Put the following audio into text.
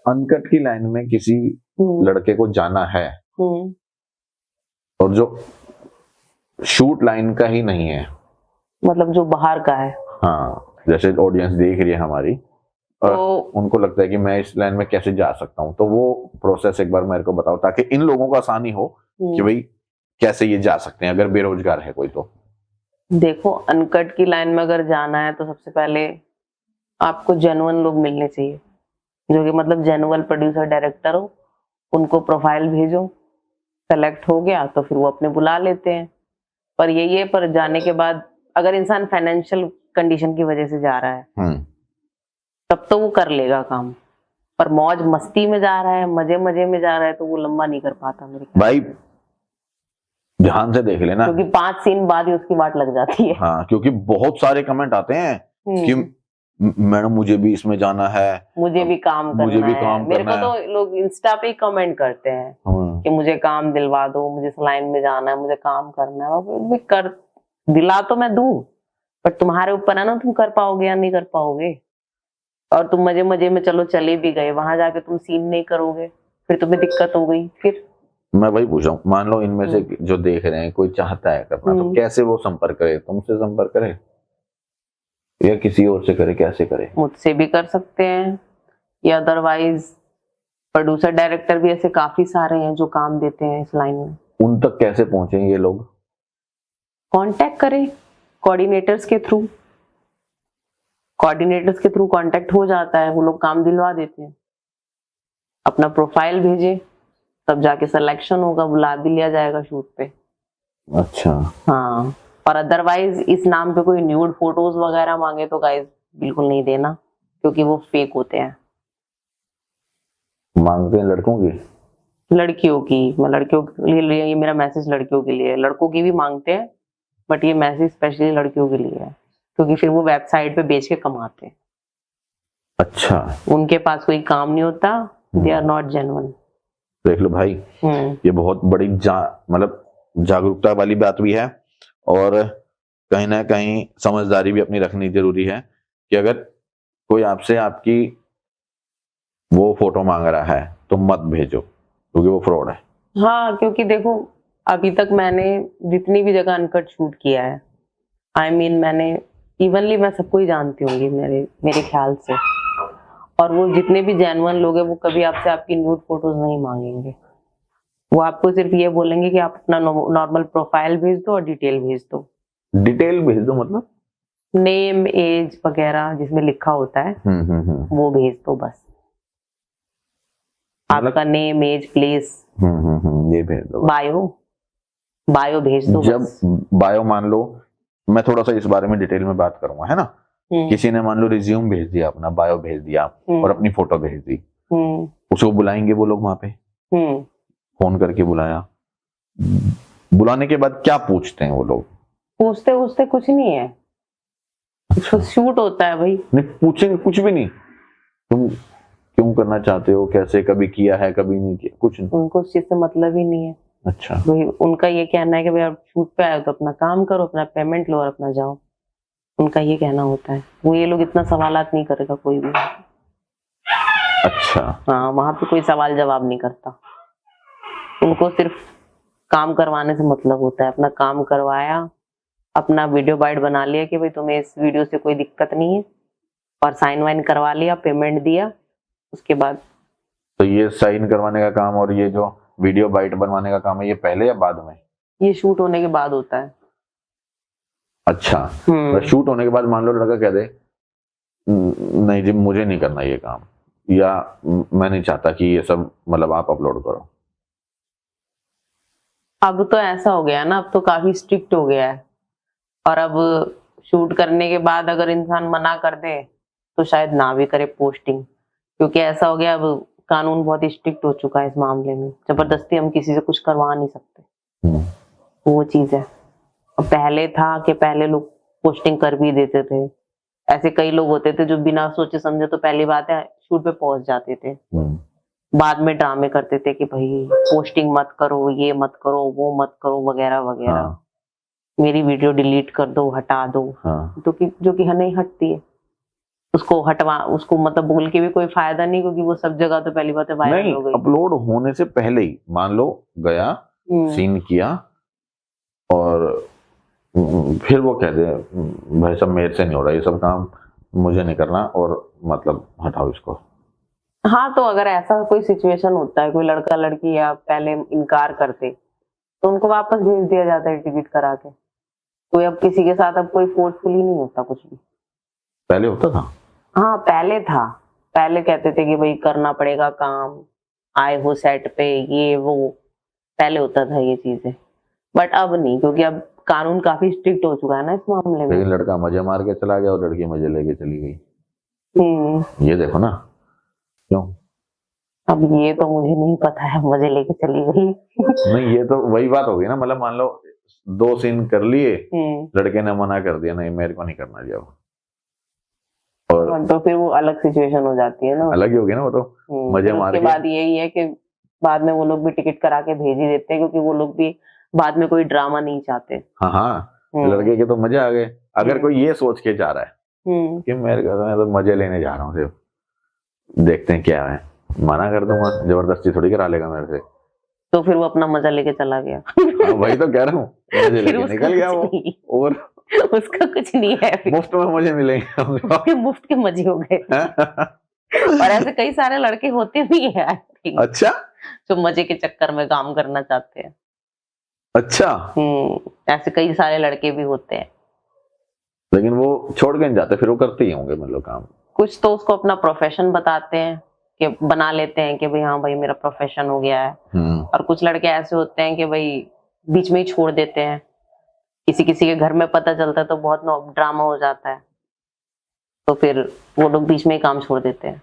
Uncut की line में किसी लड़के को जाना है और जो शूट लाइन का ही नहीं है, मतलब जो बाहर का है, हाँ, जैसे ऑडियंस देख रही है हमारी और तो उनको लगता है कि मैं इस लाइन में कैसे जा सकता हूँ, तो वो प्रोसेस एक बार मेरे को बताओ ताकि इन लोगों को आसानी हो कि भाई कैसे ये जा सकते हैं अगर बेरोजगार है कोई। तो देखो, अनकट की लाइन में अगर जाना है तो सबसे पहले आपको जेन्युइन लोग मिलने चाहिए, जो कि मतलब जेन्युइन प्रोड्यूसर डायरेक्टर हो। उनको प्रोफाइल भेजो, सेलेक्ट हो गया तो फिर वो अपने बुला लेते हैं। पर यही है, पर जाने के बाद अगर इंसान फाइनेंशियल कंडीशन की वजह से जा रहा है तब तो वो कर लेगा काम, पर मौज मस्ती में जा रहा है, मजे मजे में जा रहा है, तो वो लंबा नहीं कर पाता मेरे ख्याल भाई ध्यान से देख लेना, क्योंकि 5 सीन बाद ही उसकी वाट लग जाती है। हाँ, क्योंकि बहुत सारे कमेंट आते हैं कि मैडम मुझे भी इसमें जाना है, मुझे भी काम करना मुझे भी है। काम मेरे करना को तो लोग इंस्टा पे ही कमेंट करते हैं कि मुझे काम दिलवा दो, मुझे इस लाइन में जाना है, मुझे काम करना है। भी कर दिला तो मैं दूं, पर तुम्हारे ऊपर है ना, तुम कर पाओगे या नहीं कर पाओगे। और तुम मजे मजे में चलो चले भी गए, वहां जाके तुम सीन नहीं करोगे, फिर तुम्हें दिक्कत हो गई। फिर मैं वही पूछ रहा हूँ, मान लो इनमें से जो देख रहे हैं कोई चाहता है करना, तो कैसे वो संपर्क करे? तुमसे संपर्क करे या किसी और से करे? कैसे करे? मुझसे भी कर सकते हैं, या अदरवाइज प्रोड्यूसर डायरेक्टर भी ऐसे काफी सारे हैं जो काम देते हैं इस लाइन में। उन तक कैसे पहुंचे ये लोग? कांटेक्ट करें कोऑर्डिनेटर्स के थ्रू, कोऑर्डिनेटर्स के थ्रू कांटेक्ट हो जाता है, वो लोग काम दिलवा देते हैं। अपना प्रोफाइल भेजे, तब जाके सिलेक्शन होगा, बुला भी लिया जाएगा शूट पे। अच्छा, हाँ, और अदरवाइज इस नाम पे कोई न्यूड फोटोज वगैरह मांगे तो गाइस बिल्कुल नहीं देना, क्योंकि वो फेक होते हैं। मांगते हैं लड़कों की, लड़कियों की, मैं लड़कियों के लिए, ये मेरा मैसेज लड़कियों के लिए है। लड़कों की भी मांगते हैं, बट ये मैसेज स्पेशली लड़कियों के लिए है, क्योंकि फिर वो वेबसाइट पे बेच के कमाते हैं। अच्छा, उनके पास कोई काम नहीं होता, दे आर नॉट जेन्युइन। देख लो भाई, ये बहुत बड़ी मतलब जागरूकता वाली बात भी है, और कहीं ना कहीं समझदारी भी अपनी रखनी जरूरी है कि अगर कोई आपसे आपकी वो फोटो मांग रहा है तो मत भेजो, क्योंकि वो फ्रॉड है। हाँ, क्योंकि देखो, अभी तक मैंने जितनी भी जगह अनकट शूट किया है, I mean, मैंने इवनली, मैं सबको ही जानती होंगी मेरे ख्याल से, और वो जितने भी जेन्युइन लोग हैं वो कभी आपसे आपकी न्यूड फोटोज नहीं मांगेंगे। वो आपको सिर्फ ये बोलेंगे कि आप अपना नॉर्मल प्रोफाइल भेज दो और डिटेल भेज दो। डिटेल भेज दो मतलब नेम, एज वगैरह जिसमें लिखा होता है वो भेज दो बस। आपका नेम, एज, प्लेस, ये भेज दो। बायो भेज दो। जब बायो, मान लो मैं थोड़ा सा इस बारे में डिटेल में बात करूंगा, है ना। किसी ने मान लो रिज्यूम भेज दिया, अपना बायो भेज दिया और अपनी फोटो भेज दी, उसको बुलाएंगे वो लोग वहां पे, फोन करके बुलाया, बुलाने के बाद क्या पूछते हैं वो लोग? पूछते कुछ नहीं है, अच्छा। शूट होता है भाई। नहीं पूछेंगे कुछ भी नहीं, तुम क्यों करना चाहते हो, कैसे, कभी किया है, कभी नहीं किया, कुछ नहीं। उनको उस चीज से मतलब ही नहीं है। अच्छा, भाई उनका ये कहना है कि भाई आप शूट पे आए हो तो अपना काम करो, अपना पेमेंट लो और अपना जाओ। उनका ये कहना होता है। वो ये लोग इतना सवालात नहीं करेगा कोई भी। अच्छा, हाँ, वहां पे कोई सवाल जवाब नहीं करता। उनको सिर्फ काम करवाने से मतलब होता है। अपना काम करवाया, अपना वीडियो बाइट बना लिया कि भाई तुम्हें इस वीडियो से कोई दिक्कत नहीं है, और साइन वाइन करवा लिया, पेमेंट दिया, उसके बाद। तो ये साइन करवाने का काम और ये जो वीडियो बाइट बनवाने का काम है, ये पहले या बाद में? ये शूट होने के बाद होता है। अच्छा, शूट होने के बाद मान लो लड़का कह दे नहीं जी मुझे नहीं करना ये काम, या मैं नहीं चाहता कि ये सब मतलब आप अपलोड करो। अब तो ऐसा हो गया ना, अब तो काफी स्ट्रिक्ट हो गया है, और अब शूट करने के बाद अगर इंसान मना कर दे तो शायद ना भी करे पोस्टिंग, क्योंकि ऐसा हो गया, अब कानून बहुत ही स्ट्रिक्ट हो चुका है इस मामले में। जबरदस्ती हम किसी से कुछ करवा नहीं सकते, वो चीज है। अब पहले था कि पहले लोग पोस्टिंग कर भी देते थे। ऐसे कई लोग होते थे जो बिना सोचे समझे तो पहली बात है शूट पे पहुंच जाते थे, बाद में ड्रामे करते थे कि भाई पोस्टिंग मत करो, ये मत करो, वो मत करो, वगैरह वगैरह। मेरी वीडियो डिलीट कर दो, हटा दो, जो कि नहीं हटती है। उसको हटवा, उसको मतलब बोल के भी कोई फायदा नहीं, क्योंकि वो सब जगह तो पहली बात है वायरल नहीं, हो गई। अपलोड होने से पहले ही मान लो गया, सीन किया और फिर वो कहते हैं भाई सब मेरे से नहीं हो रहा, ये सब काम मुझे नहीं करना और मतलब हटाओ इसको। हाँ, तो अगर ऐसा कोई सिचुएशन होता है, कोई लड़का लड़की या पहले इनकार करते, तो उनको वापस भेज दिया जाता है टिकट करा के। कोई अब किसी के साथ अब कोई फोर्सफुली नहीं होता कुछ भी। पहले होता था। हाँ, पहले था। पहले कहते थे कि भाई करना पड़ेगा काम, आए हो सेट पे, ये वो, पहले होता था ये चीजें। बट अब नहीं, क्योंकि अब कानून काफी स्ट्रिक्ट हो चुका है ना इस मामले में। लेकिन लड़का मजे मार के चला गया और लड़की मजे लेके चली गई। ये देखो ना, क्यों? अब ये तो मुझे नहीं पता है, मजे लेके चली गई। नहीं, ये तो वही बात हो गई ना, मतलब मान लो 2 सीन कर लिए, लड़के ने मना कर दिया नहीं मेरे को नहीं करना जब, और तो फिर वो अलग सिचुएशन हो जाती है ना, अलग ही हो गया ना वो तो। मजे मार के बाद यही है कि बाद में वो लोग भी टिकट करा के भेज ही देते हैं, क्योंकि वो लोग भी बाद में कोई ड्रामा नहीं चाहते। हाँ हाँ, लड़के के तो मजे आ गए। अगर कोई ये सोच के जा रहा है कि मेरे घर में तो मजे लेने जा रहा हूँ, सिर्फ देखते हैं क्या है, मना कर दूंगा, जबरदस्ती थोड़ी करा लेगा मेरे से, तो फिर वो अपना मजा लेके चला गया। वही तो कह रहा हूँ, मजे लेके निकल गया वो, और उसका कुछ नहीं है, मुफ्त में मजे मिलेंगे। मुफ्त के मजे हो गए। और ऐसे कई सारे लड़के होते भी हैं अच्छा, जो मजे के चक्कर में काम करना चाहते हैं। अच्छा, ऐसे कई सारे लड़के भी होते हैं, लेकिन वो छोड़ के नहीं जाते, फिर वो करते ही होंगे मतलब काम। कुछ तो उसको अपना प्रोफेशन बताते हैं, कि बना लेते हैं कि भाई हाँ भाई मेरा प्रोफेशन हो गया है। और कुछ लड़के ऐसे होते हैं कि भाई बीच में ही छोड़ देते हैं, किसी किसी के घर में पता चलता है तो बहुत ड्रामा हो जाता है, तो फिर वो लोग बीच में ही काम छोड़ देते हैं।